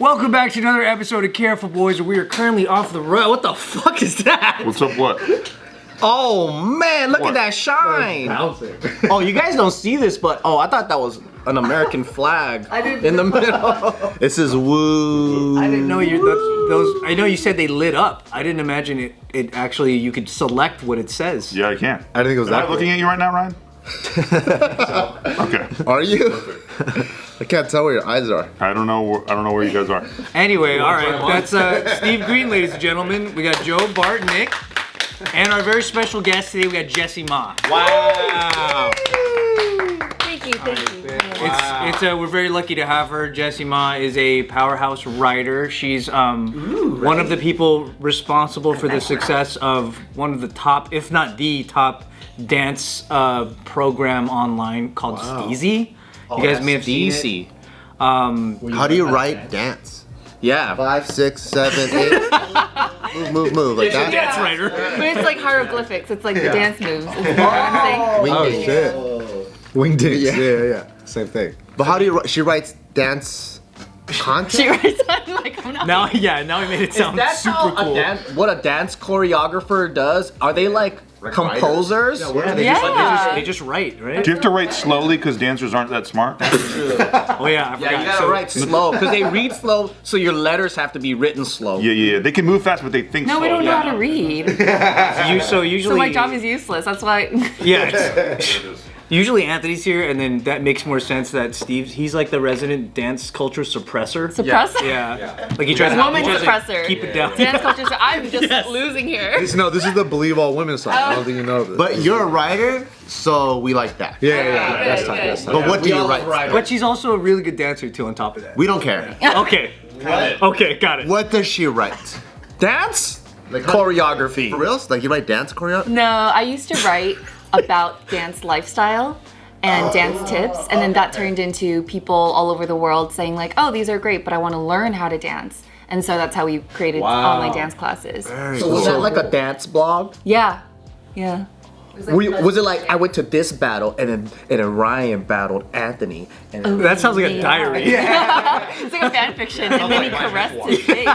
Welcome back to another episode of Careful Boys, where we are currently off the road. What the fuck is that? What's up, what? Oh man, look at that shine! Oh, you guys don't see this, but I thought that was an American flag in the middle. This is woo. I didn't know those. I know you said they lit up. I didn't imagine it actually. You could select what it says. Yeah, I can. I didn't think it was that. Am I looking at you right now, Ryan? Okay. Are you? I can't tell where your eyes are. I don't know where you guys are. Anyway, all right. That's Steve Greene, ladies and gentlemen. We got Joe, Bart, Nick, and our very special guest today. We got Jessie Ma. Wow. Thank you. We're very lucky to have her. Jessie Ma is a powerhouse writer. She's one of the people responsible for the success of one of the top, if not the top, dance program online called Steezy. You guys may have seen it. How do you write dance? Yeah. 5, 6, 7, 8. Move like that. Dance writer. But it's like hieroglyphics. It's like the dance moves. Is what I'm saying. Wingdings. Shit. Wingdings. Yeah. Same thing. But how do you? She writes dance content. She writes on like I'm not. Now we made it sound super cool. What a dance choreographer does? Are they like composers? They just write, right? Do you have to write slowly because dancers aren't that smart? Oh yeah, I forgot. Yeah, you gotta write slow because they read slow, so your letters have to be written slow. Yeah. They can move fast, but they think slow. No, we don't know how to read. Usually. So my job is useless. That's why. Yeah. Usually Anthony's here, and then that makes more sense that he's like the resident dance culture suppressor. Suppressor? Yeah. Like he tries Woman to suppressor. keep it down. Dance culture. So I'm just losing here. This is the Believe All Women song. I don't think you know this. But you're a writer, so we like that. Yeah. That's tight. But what do you write? But she's also a really good dancer too. On top of that. We don't care. Okay. Okay, got it. What does she write? Dance? Like Choreography. For reals? Like you write dance choreography? No, I used to write about dance lifestyle and dance tips, and then that turned into people all over the world saying like, oh, these are great, but I want to learn how to dance. And so that's how we created online dance classes. So was that like a dance blog? Yeah. Was it like I went to this battle and then Ryan battled Anthony? And That sounds like a diary. It's like a fan fiction, and then he caressed his face.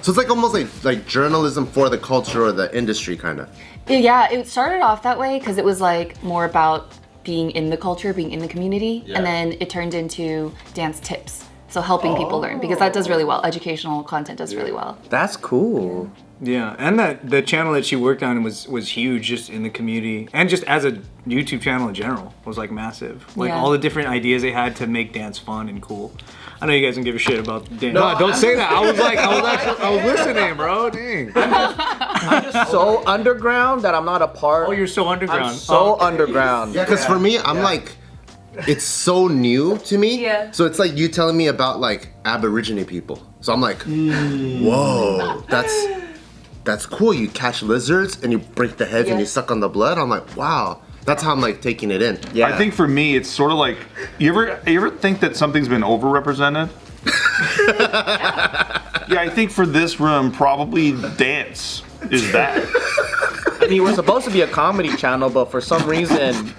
So it's like almost like journalism for the culture or the industry, kind of. Yeah, it started off that way because it was like more about being in the culture, being in the community, and then it turned into dance tips. So helping people learn, because that does really well. Educational content does really well. that's cool. Yeah, and the channel that she worked on was huge, just in the community, and just as a YouTube channel in general was like massive. Like all the different ideas they had to make dance fun and cool. I know you guys don't give a shit about dance. No, don't say that. I was listening, bro. Dang. I'm just so underground that I'm not a part. Oh, you're so underground. I'm so underground. Yeah, because for me, I'm like, it's so new to me. Yeah. So it's like you telling me about like Aborigine people. So I'm like, whoa, that's cool. You catch lizards and you break the heads and you suck on the blood. I'm like, wow. That's how I'm like taking it in. Yeah. I think for me, it's sort of like, you ever think that something's been overrepresented? Yeah, I think for this room, probably dance is that. I mean, we're supposed to be a comedy channel, but for some reason,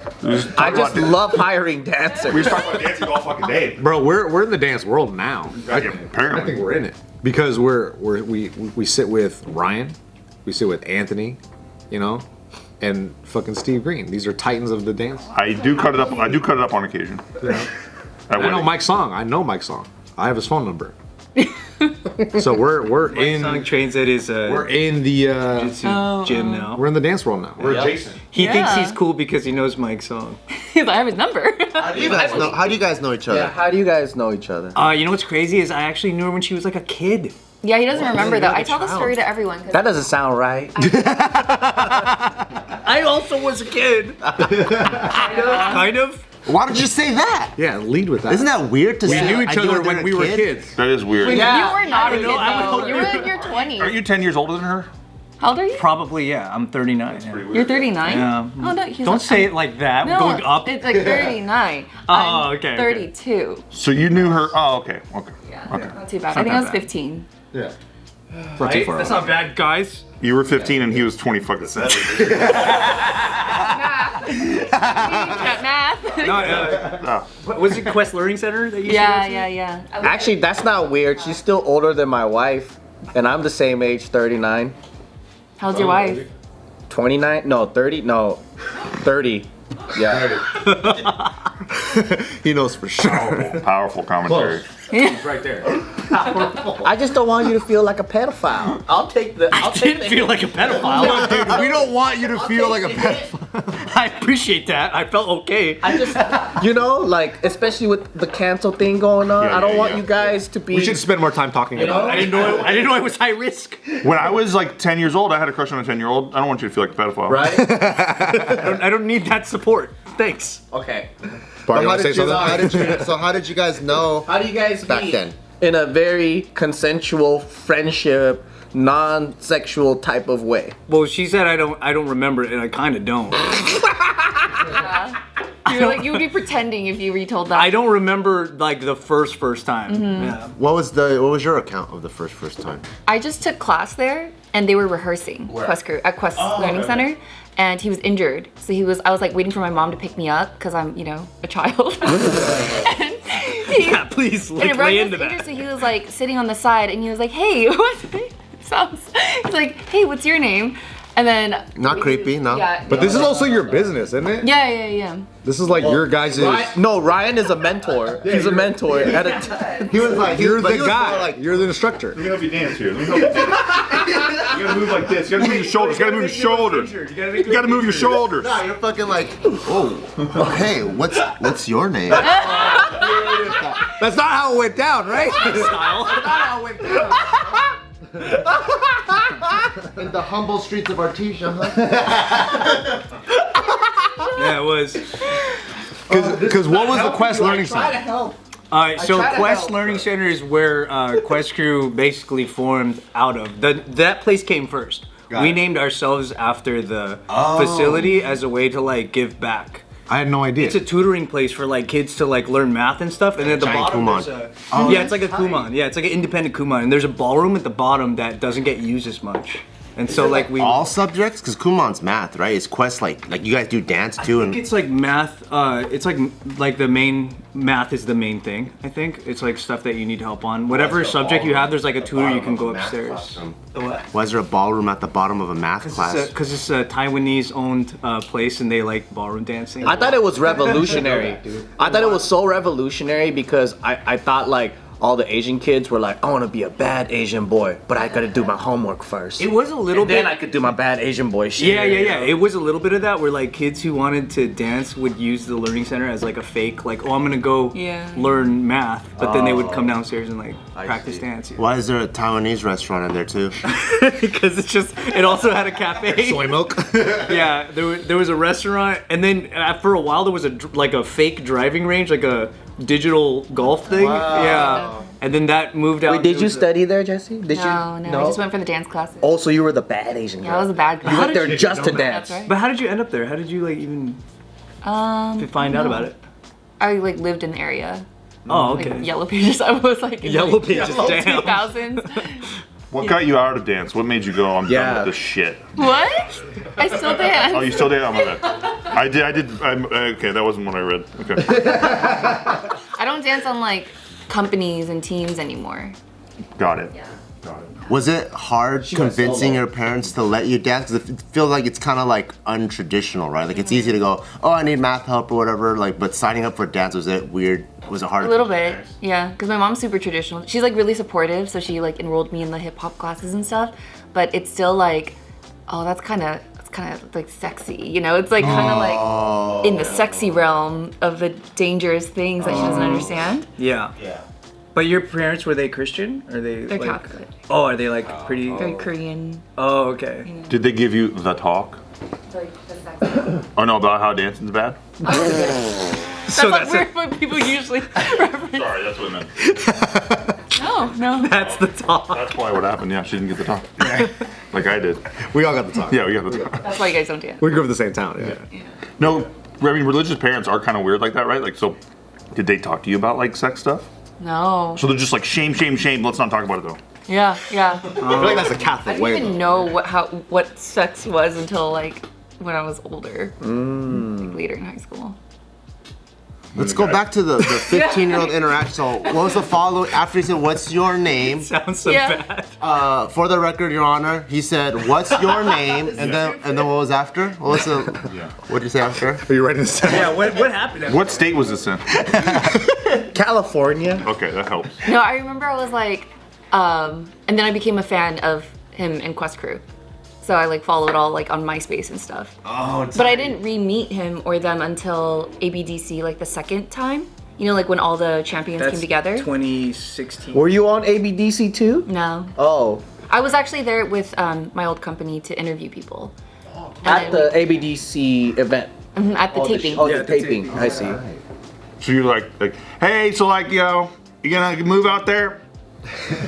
I just love hiring dancers. We just talk about dancing all fucking day. Bro, we're in the dance world now. I Apparently. think we're in it because we sit with Ryan, we sit with Anthony, and fucking Steve Greene. These are titans of the dance. I do cut it up on occasion. I know Mike's song. I have his phone number. So we're in. Song trains at his We're in the. Jitsu gym now. We're in the dance world now. We're adjacent. He thinks he's cool because he knows Mike's song. He's like, I have his number. How do you guys know each other? Yeah, how do you guys know each other? You know what's crazy is I actually knew her when she was like a kid. Yeah, he doesn't remember though. I tell the child. story to everyone. That doesn't sound right. I also was a kid. Kind of. Why don't you say that? Yeah, lead with that. Isn't that weird to we say? knew each other when we were kids. That is weird. You were not a kid I though. don't You know. were in your 20s. Aren't you 10 years older than her? How old are you? Probably, yeah. I'm 39. Yeah. You're 39? Yeah. Oh, no, he's Don't say it like that. No, Going up. It's like 39. Oh, I'm okay, okay. 32. So you knew her? Oh, okay. Yeah, Okay. not too bad. not I think I was that bad. 15. Yeah. Right? That's not bad, guys. You were 15 and he was 20 fucking 7. Math. Was it Quest Learning Center that you Yeah. Actually, that's not weird. She's still older than my wife, and I'm the same age, 39. How's your wife? 29? No, 30? No, 30. Yeah. He knows for sure. Powerful commentary. It's right there. I just don't want you to feel like a pedophile. I'll take the. I didn't feel like a pedophile. Dude, we don't want you to feel like a pedophile. I appreciate that. I felt okay. I just, like, especially with the cancel thing going on, I don't want you guys to be. We should spend more time talking about it. I didn't know it was high risk. When I was like 10 years old, I had a crush on a 10-year-old. I don't want you to feel like a pedophile. Right? I don't need that support. Thanks. Okay. Bart, you want to say something? How did you guys know How do you guys back meet? then? In a very consensual friendship, non-sexual type of way. Well, she said I don't remember it, and I kind of don't. You would be pretending if you retold that. I don't remember like the first time. Yeah. What was your account of the first time? I just took class there, and they were rehearsing at Quest Learning Center, and he was injured. So I was like waiting for my mom to pick me up because I'm, a child. Yeah, please And lay Ryan into was injured, that. so he was like sitting on the side, and he was like, "Hey, he's like, hey, what's your name?" And then Not creepy, no. Yeah. But this is also your business, isn't it? Yeah. This is like your guys' No, Ryan is a mentor. He's a mentor. He was like, You're the he was guy. more like, You're the instructor. Let me help you dance here. Let me help you dance. You gotta move like this. You gotta move your shoulders. You gotta move your shoulders. You gotta move your shoulders. nah, you're fucking like, oh, hey, what's your name? That's not how it went down, right? In the humble streets of Artesia, huh? Yeah, it was. Because what was the Quest Learning Try to Center? help. So try to Quest help, Learning Center is where Quest Crew basically formed out of. That place came first. We named ourselves after the facility as a way to like give back. I had no idea. It's a tutoring place for like kids to like learn math and stuff. And then at the Giant bottom Kumon. there's yeah, it's like a Kumon. Yeah, it's like an independent Kumon. And there's a ballroom at the bottom that doesn't get used as much. And so like we all subjects, because Kumon's math, right? Is Quest like you guys do dance too? I think it's like math. It's like the main math is the main thing. I think it's like stuff that you need help on. Whatever subject you have, there's like a tutor you can go upstairs. Why is there a ballroom at the bottom of a math class? Because it's a Taiwanese-owned place, and they like ballroom dancing. I thought it was revolutionary. I thought it was so revolutionary because I thought like all the Asian kids were like, I want to be a bad Asian boy, but I got to do my homework first. It was a little and bit. then I could do my bad Asian boy shit. Yeah. It was a little bit of that where like kids who wanted to dance would use the learning center as like a fake, like, oh, I'm gonna go learn math, but then they would come downstairs and like practice dance. Why is there a Taiwanese restaurant in there too? Because it also had a cafe. soy milk. Yeah, there was a restaurant, and then for a while there was a fake driving range, like a digital golf thing. Wow. Yeah. And then that moved out. Wait, did you study there, Jesse? Did No, you? I just went for the dance classes. Oh, so you were the bad Asian girl. Yeah, I was a bad girl. You went there just to dance. That's right. But how did you end up there? How did you like even find out about it? I like lived in the area. Oh, Like okay. Yellow Pages. I was like in Yellow Pages, damn. 2000s. What got you out of dance? What made you go, I'm done with this shit? What? I still dance. Oh, you still did? Oh, my bad. I did. Okay, that wasn't what I read. Okay. I don't dance on like companies and teams anymore. Got it. Yeah. Got it. Was it hard convincing your parents to let you dance? Because I feel like it's kind of like untraditional, right? Like it's easy to go, oh, I need math help or whatever. Like, but signing up for dance, was it weird? Was it hard? A little bit, yeah. Because my mom's super traditional. She's like really supportive, so she like enrolled me in the hip hop classes and stuff. But it's still like, oh, that's kind of like sexy, you know? It's like kind of like in the sexy realm of the dangerous things that she doesn't understand. Yeah. But your parents, were they Christian? Are they? They're like, Catholic. Oh, are they like pretty? Very Korean. Oh, okay. Did they give you the talk? Like the sexy. Oh, no, about how dancing's bad? So That's like weird what people usually reference. Sorry, that's what I meant. No. that's the talk. That's why what happened. Yeah, she didn't get the talk. Like I did. We all got the time. Yeah, we got the talk. That's why you guys don't dance. We grew up in the same town. Yeah. No, I mean, religious parents are kind of weird like that, right? Like, so did they talk to you about like sex stuff? No. So they're just like shame. Let's not talk about it though. Yeah. I feel like that's the I Catholic didn't way. even know what sex was until like when I was older, like later in high school. Let's go back to the 15-year-old interaction. So what was the follow after he said, "What's your name?" Sounds so Yeah. bad. For the record, Your Honor, he said, "What's your name?" And then what was after? What was the? What did you say after? Are you writing this down? Yeah, what happened? After What state was this in? California. Okay, that helps. No, I remember I was like, and then I became a fan of him and Quest Crew. So I like followed all like on MySpace and stuff. Oh, But I didn't re-meet him or them until ABDC like the second time. You know, like when all the champions came together. 2016. Were you on ABDC too? No. Oh, I was actually there with my old company to interview people. at the ABDC event. At the taping. The taping. I see. So you're like, hey, so like, you gonna move out there?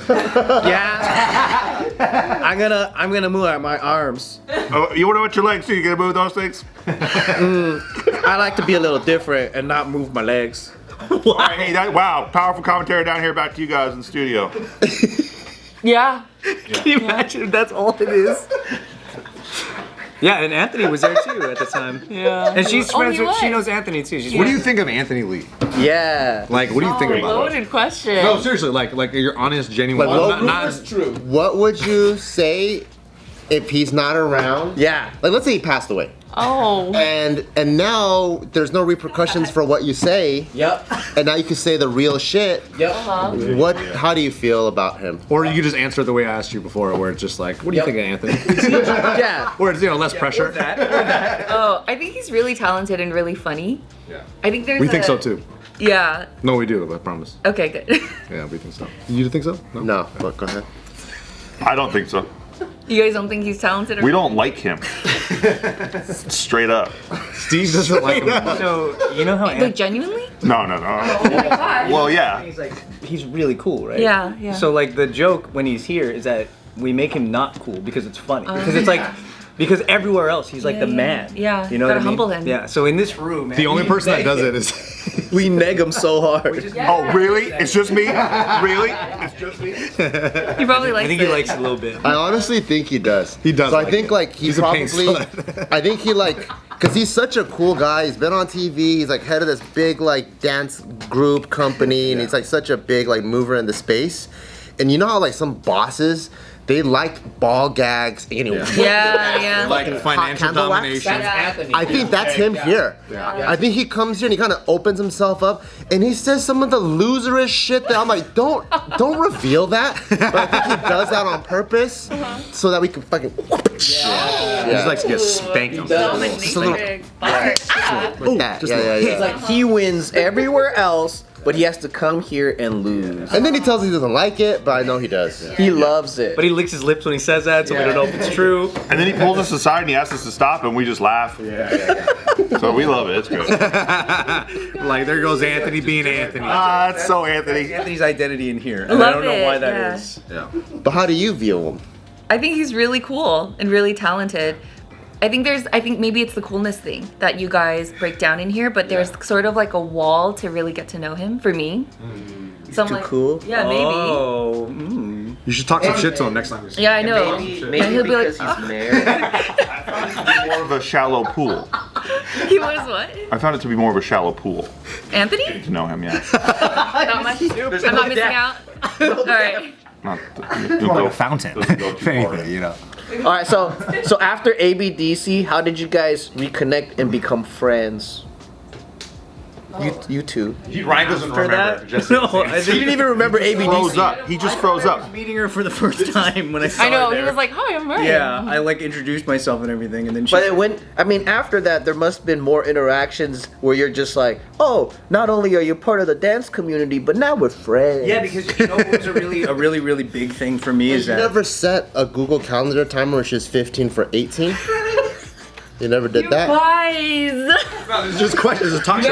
Yeah. I'm gonna move out my arms. Oh, you wanna watch your legs too? You gonna move those things? I like to be a little different and not move my legs. All right, hey, wow, powerful commentary down here back to you guys in the studio. Yeah. Can you imagine if that's all it is? Yeah, and Anthony was there too at the time. Yeah. And she's friends he with, she was. knows Anthony too. She's What do you think of Anthony Lee? Yeah. Like, what do you think about him? Loaded question. No, seriously, like you're honest, genuine. true. What would you say if he's not around? Yeah. Like, let's say he passed away, Oh. and now there's no repercussions for what you say, Yep. and now you can say the real shit. Yep. What? How do you feel about him? Or you could just answer it the way I asked you before, where it's just like, what do you Yep. think of Anthony? Yeah. Where it's, less pressure. Oh, I think he's really talented and really funny. Yeah. I think there's We think so too. Yeah. No, we do, I promise. Okay, good. Yeah, we think so. You think so? No, but go ahead. I don't think so. You guys don't think he's talented? Or We don't like him. Straight up. Steve doesn't like him. So, you know how Like genuinely? No. Well, yeah. Anthony's like, he's really cool, right? Yeah, yeah. So like the joke when he's here is that we make him not cool because it's funny. Because it's like, because everywhere else he's like the man. Yeah, You know gotta what I mean? humble him. Yeah, so in this room, man, The only we person that beg does him. it is We neg him so hard. Oh, really? It's just me? Really? It's just me? He probably likes I think it. he likes it a little bit. I honestly think he does. He does So I like think it. like he He's a pain probably. slut. I think he like, cause he's such a cool guy. He's been on TV. He's like head of this big like dance group company, and he's like such a big like mover in the space. And you know how like some bosses, they like ball gags. And, Yeah. like financial candle wax? domination. Anthony. I think that's him here. I think he comes here and he kind of opens himself up and he says some of the loserish shit that I'm like, don't reveal that. But I think he does that on purpose so that we can fucking. He just likes to get spanked on Just a little. Like that. Yeah. He's like, he wins everywhere else, but he has to come here and lose. And then he tells me he doesn't like it, but I know he does. He loves it. But he licks his lips when he says that, so we don't know if it's true. And then he pulls us aside and he asks us to stop and we just laugh. So we love it. It's good. Like, there goes Anthony being Anthony. Ah, that's so Anthony. Anthony's identity in here. And I Love don't know it, why that yeah. is. But how do you view him? I think he's really cool and really talented. I think maybe it's the coolness thing that you guys break down in here, but there's sort of like a wall to really get to know him for me. So I'm too like, cool? Yeah, maybe. Oh, You should talk some shit to him next time you see him. Yeah, I know. Maybe And he'll be like, because he's married. More of a shallow pool. he was what? I found it to be more of a shallow pool Anthony? to know him, yeah. Not much. I'm not missing out. All right. Not Like a fountain, if anything, you know. All right, so after ABDC, how did you guys reconnect and become friends? You two. Ryan doesn't for that? No, I You didn't even remember froze ABDC. up. He just froze I was up. meeting her for the first time when I saw I know. her He there. was like, "Hi, I'm Ryan." Yeah, I like introduced myself and everything, and then she. But it went. I mean, after that, there must have been more interactions where you're just like, oh, not only are you part of the dance community, but now we're friends. Yeah, because you know what was a really big thing for me is You that never set a Google Calendar timer where she's 15 for 18? You never did that? Guys. It's just questions. It's talk You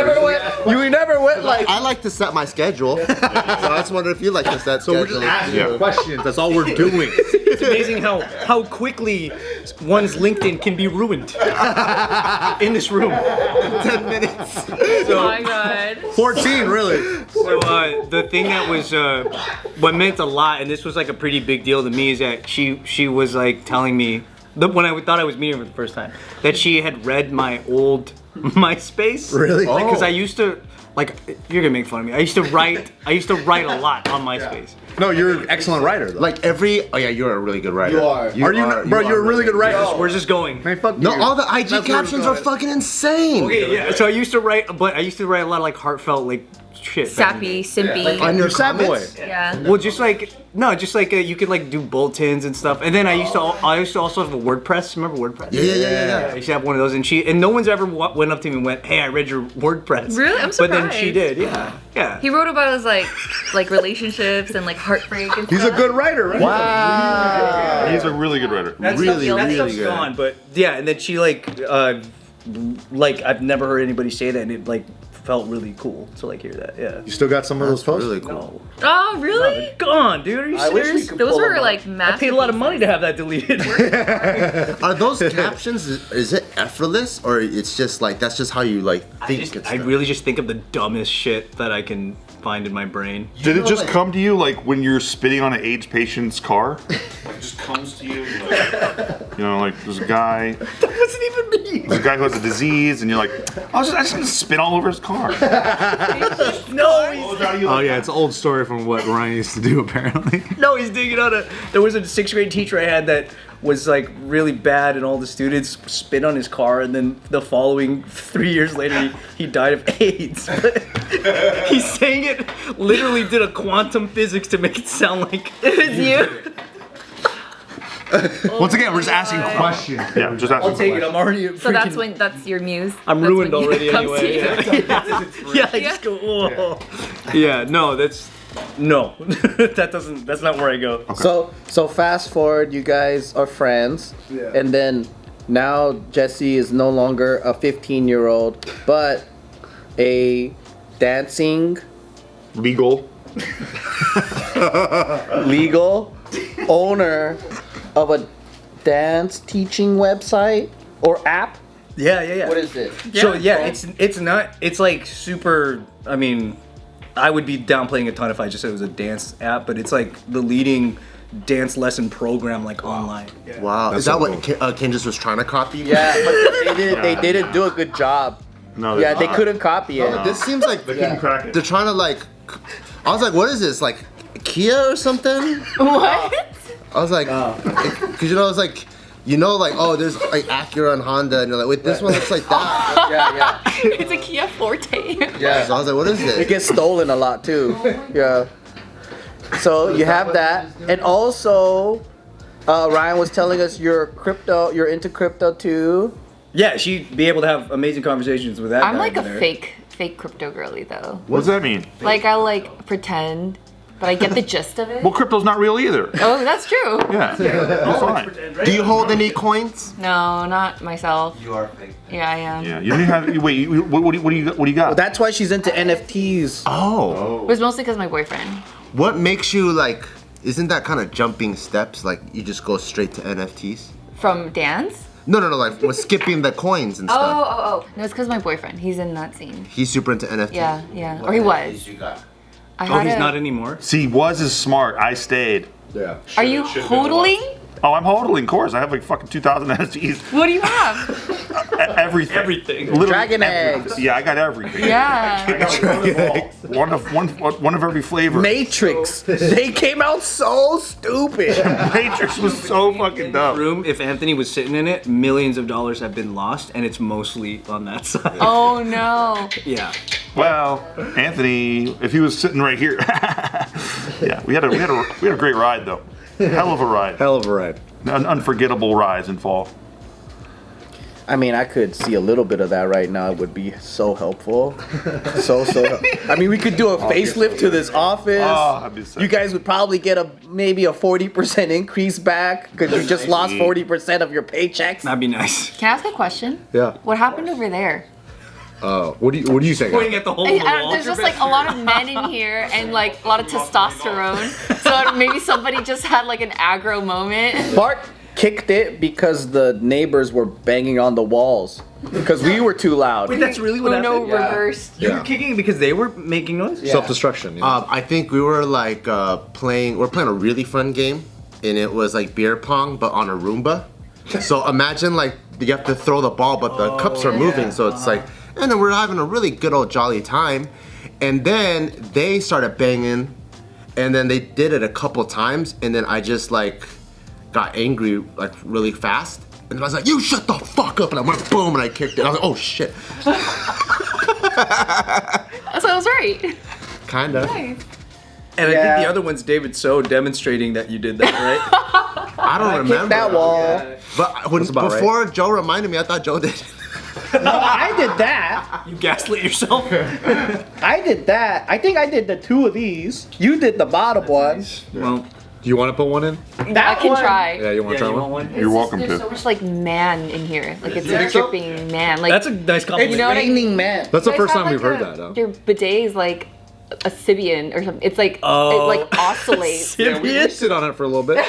never went like. I like to set my schedule. So I just wonder if you like to set So we're just asking questions. That's all we're doing. it's amazing how quickly one's LinkedIn can be ruined in this room. 10 minutes. Oh my god. 14, really. So the thing that was what meant a lot, and this was like a pretty big deal to me, is that she was like telling me when I thought I was meeting her for the first time that she had read my old MySpace. Really? Because I used to like you're gonna make fun of me. I used to write a lot on MySpace. No, you're an excellent writer though. Like oh yeah, you're a really good writer. You are. Bro, you're a really good writer. We're just going. Man, fuck No, you. all the IG That's captions where are it's going. fucking insane. Okay, yeah. So I used to write a lot of like heartfelt like shit. Sappy, simpy. On your You're sad boy. comments? Yeah. Well, just like you could like do bulletins and stuff. And then I used to also have a WordPress. Remember WordPress? Yeah. I used to have one of those, and no one's ever went up to me and went, "Hey, I read your WordPress." Really? I'm But then surprised. she did. Yeah. He wrote about his like relationships and like heartbreak and He's a good writer, right? Wow. He's a really good writer. That Really, stuff's really good. gone. But yeah, and then she like I've never heard anybody say that, and it like felt really cool to like hear that. Yeah. You still got some of those posts? Really cool. No. Oh, really? Gone, dude. Are you I wish we serious? could Those pull were them like up. I massive. paid a lot of money to have that deleted. Are those captions? Is it effortless or it's just like that's just how you like think? I really just think of the dumbest shit that I can find in my brain. Did it just come to you like when you're spitting on an AIDS patient's car? Like, it just comes to you. Like, You know, like there's a guy, That wasn't even me. there's a guy who has a disease, and you're like, I just gonna spit all over his car. No, he's Oh yeah, it's an old story from what Ryan used to do apparently. No, he's digging on there was a 6th grade teacher I had that was like really bad, and all the students spit on his car, and then the following 3 years later he died of AIDS. He's saying it literally did a quantum physics to make it sound like it was you. Once again, we're just asking questions. Yeah, just asking. I'll take it. I'm already So that's your muse. I'm That's ruined when you already come anyway. to you. Yeah, I just go, whoa. Yeah, no, no. That's not where I go. So fast forward, you guys are friends, and then now Jessie is no longer a 15-year-old, but a dancing Legal. legal owner of a dance teaching website or app. Yeah. What is it? So yeah, it's like super. I mean, I would be downplaying a ton if I just said it was a dance app, but it's like the leading dance lesson program like online. Wow, That's is that so what cool. Ken just was trying to copy? Yeah, but they didn't do a good job. No. Yeah, they couldn't copy it. This seems like couldn't crack it. they're trying to like. I was like, what is this? Like Kia or something? What? I was like, because you know, I was like, like, oh, there's like Acura and Honda, and you're like, wait, this one looks like that. Yeah. It's a Kia Forte. Yeah. So I was like, what is It this? gets stolen a lot too. Yeah. So you have that, and also Ryan was telling us you're into crypto too. Yeah, she'd be able to have amazing conversations with that. I'm guy like a over there. fake crypto girly though. What does that mean? Like I like pretend, but I get the gist of it. Well, crypto's not real either. Oh, that's true. Yeah, it's fine. Do you hold any coins? No, not myself. you are fake. Yeah, I am. Yeah, you don't even have. Wait, what do you got? That's why she's into NFTs. Oh. It was mostly because my boyfriend. What makes you like? Isn't that kind of jumping steps? Like you just go straight to NFTs? From dance? No, like we're skipping the coins and stuff. Oh. No, it's because my boyfriend. He's in that scene. He's super into NFTs. Yeah. Or he was. You got. I Oh, had he's a- not anymore. See, was is smart. I stayed. Yeah. Are you hodling? Oh, I'm hodling, of course. I have like fucking 2,000 NFTs. What do you have? Everything. Literally Dragon everything. eggs. Yeah, I got everything. Yeah. One of every flavor. Matrix. They came out so stupid. Matrix was so fucking dumb. Room, if Anthony was sitting in it, millions of dollars have been lost, and it's mostly on that side. Oh no. Yeah. Well, Anthony, if he was sitting right here, yeah, we had a great ride though. Hell of a ride. Hell of a ride. An unforgettable rise in fall. I mean, I could see a little bit of that right now. It would be so helpful. So. I mean, we could do a facelift to this office. Oh, that'd be sick. You guys would probably get maybe a 40% increase back because you just lost 40% of your paychecks. That'd be nice. Can I ask a question? Yeah. What happened over there? What do you think? Pointing at the hole in the wall. There's just like a lot of men in here and like a lot of testosterone. So maybe somebody just had like an aggro moment. Bart kicked it because the neighbors were banging on the walls because we were too loud. Wait, that's really what Uno happened? reversed. You were kicking because they were making noise? Self-destruction. You know? I think we were like playing a really fun game, and it was like beer pong, but on a Roomba. So imagine like you have to throw the ball, but the cups are moving, so it's like And then we're having a really good old jolly time. And then they started banging, and then they did it a couple times, and then I just like got angry like really fast. And I was like, you shut the fuck up, and I went boom, and I kicked it. I was like, oh shit. So I was right. Kinda. Nice. And I think the other one's David So demonstrating that you did that, right? I don't remember. That wall. But when, about before Joe reminded me, I thought Joe did it. No, I did that. You gaslit yourself. I did that. I think I did the 2 of these. You did the bottom one. Well, Do you want to put one in? I can try. Yeah, you want to try one? one? You're welcome There's to. so much like man in here. Like it's a dripping man. Like That's a nice compliment. It's You know what I raining man. That's the you guys first have, time we've like, heard that, though. Your bidet is like a Sibian or something. It's like it like oscillates. Yeah, we sit on it for a little bit.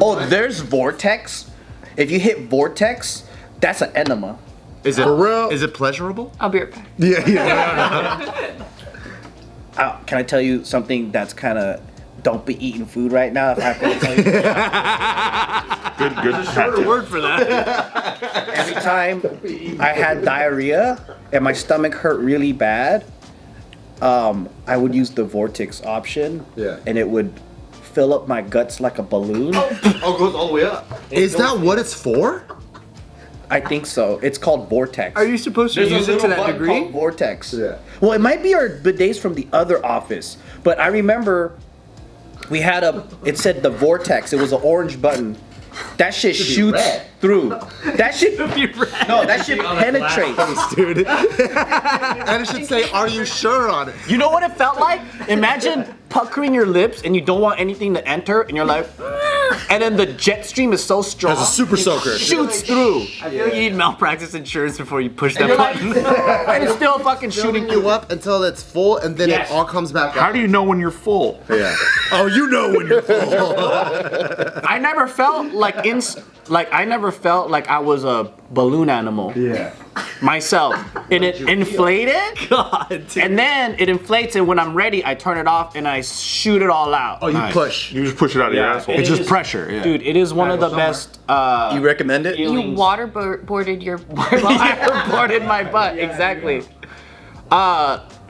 Oh, there's Vortex. If you hit Vortex, that's an enema. Is it For real? Is it pleasurable? I'll be right back. Yeah. Can I tell you something that's kind of don't be eating food right now? If I have to tell you. Good hat Word for that. Every time I had diarrhea and my stomach hurt really bad, I would use the Vortex option. Yeah. And it would fill up my guts like a balloon. Oh, it goes all the way up. Is that what it's for? I think so. It's called Vortex. Are you supposed to use it to that degree? Called Vortex. Yeah. Well, it might be our bidets from the other office, but I remember we had it said the Vortex. It was an orange button. That shit shoots through. That shit. No, that shit penetrates. Dude. And it should say, are you sure on it? You know what it felt like? Imagine puckering your lips and you don't want anything to enter, and you're like, and then the jet stream is so strong. As a super soaker. Shoots through. I feel like you need malpractice insurance before you push that button. And it's still fucking shooting Shooting you up until it's full, and then Yes. it all comes back How up. do you know when you're full? Yeah. Oh, you know when you're full. I never felt like I never felt like I was a balloon animal. Yeah. Myself. And it inflated. God, dude. And then it inflates, and when I'm ready, I turn it off and I shoot it all out. Oh, you push. You just push it out of your asshole. It's just pressure, yeah. Dude, it is one of the best. You recommend it? You waterboarded your Waterboarded my butt, exactly.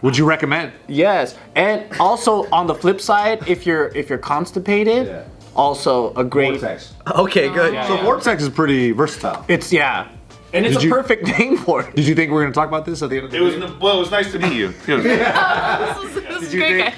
Would you recommend? Yes, and also on the flip side, if you're constipated, Yeah. also a great. Vortex. Okay, good. Yeah. So Vortex is pretty versatile. It's and it's Did a you- perfect name for it. Did you think we were going to talk about this at the end of the It was video? well. It was nice to meet you. This is great, guys.